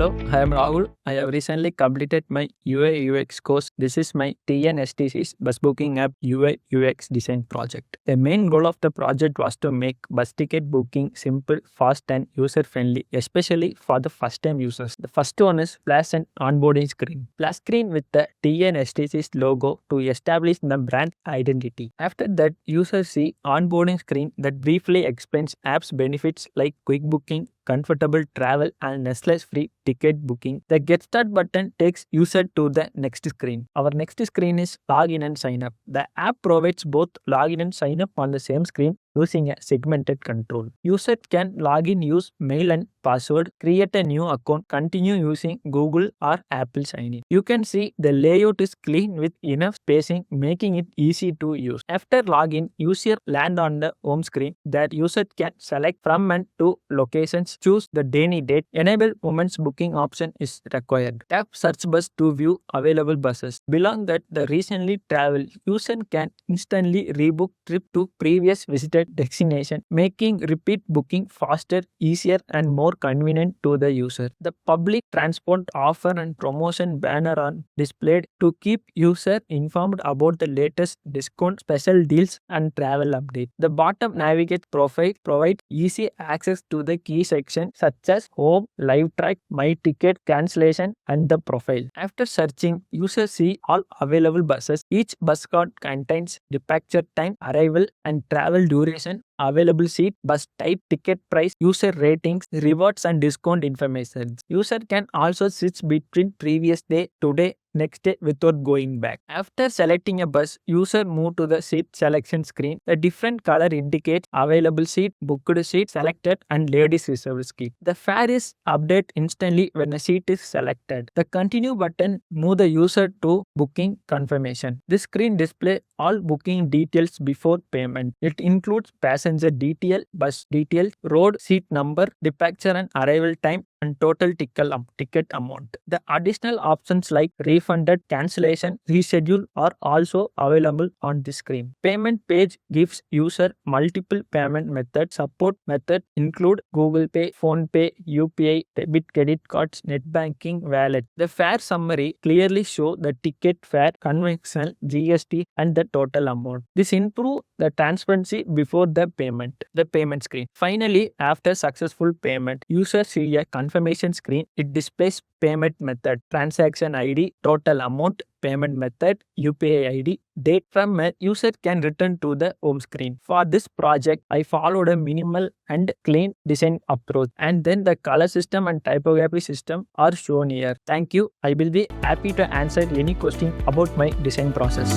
Hello, I am Rahul. I have recently completed my UI UX course. This is my TNSTC's bus booking app UI UX design project. The main goal of the project was to make bus ticket booking simple, fast, and user friendly, especially for the first time users. The first one is flash and onboarding screen. Flash screen with the TNSTC's logo to establish the brand identity. After that, users see onboarding screen that briefly explains app's benefits like quick booking, comfortable travel, and nestless-free ticket booking. The Get Start button takes user to the next screen. Our next screen is Login and Sign Up. The app provides both login and sign up on the same screen using a segmented control. User can log in, use mail and password, create a new account, continue using Google or Apple Sign In. You can see the layout is clean with enough spacing, making it easy to use. After login, user land on the home screen that user can select from and to locations, choose the daily date, enable moments booking option is required. Tap search bus to view available buses. Below that the recently traveled, user can instantly rebook trip to previous visited destination, making repeat booking faster, easier, and more convenient to the user. The public transport offer and promotion banner are displayed to keep user informed about the latest discount, special deals, and travel update. The bottom navigate profile provides easy access to the key section such as home, live track, my ticket, cancellation, and the profile. After searching, users see all available buses. Each bus card contains departure time, arrival, and travel duration, available seat, bus type, ticket price, user ratings, rewards, and discount information. User can also switch between previous day, today, next day without going back. After selecting a bus, user move to the seat selection screen. The different color indicates available seat, booked seat, selected, and ladies reserved seat. The fare is updated instantly when a seat is selected. The continue button move the user to booking confirmation. This screen display all booking details before payment. It includes passenger detail, bus detail, road, seat number, departure and arrival time, and total ticket amount. The additional options like refunded, cancellation, reschedule are also available on the screen. Payment page gives user multiple payment methods. Support method include Google Pay, Phone Pay, UPI, debit, credit cards, net banking, wallet. The fare summary clearly show the ticket fare, conventional, GST, and the total amount. This improve the transparency before the payment screen. Finally, after successful payment, users see a confirmation screen. It displays payment method, transaction ID, total amount, payment method, UPI ID, date. From a user can return to the home screen. For this project, I followed a minimal and clean design approach, and then the color system and typography system are shown here. Thank you. I will be happy to answer any question about my design process.